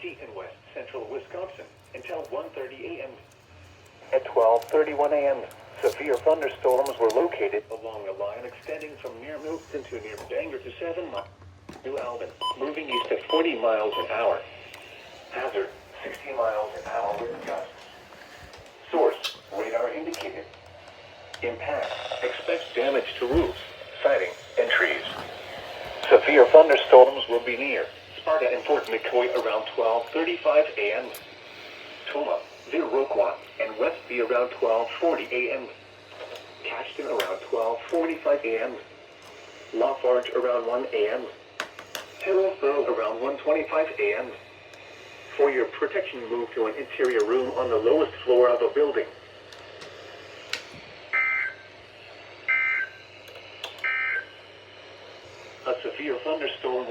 County in west central Wisconsin until 1:30 a.m. At 12:31 a.m., severe thunderstorms were located along a line extending from near Milton to near Bangor to 7 miles. New Albin, moving east at 40 miles an hour. Hazard, 60 miles an hour wind gusts. Source, radar indicated. Impact, expect damage to roofs, siding, and trees. Severe thunderstorms will be near Sparta and Fort McCoy around 12:35 a.m. Toma, Viroqua, and Westby around 12:40 a.m. Caxton around 12:45 a.m. Lafarge around 1 a.m. Hillsborough around 1:25 a.m. For your protection, move to an interior room on the lowest floor of a building. A severe thunderstorm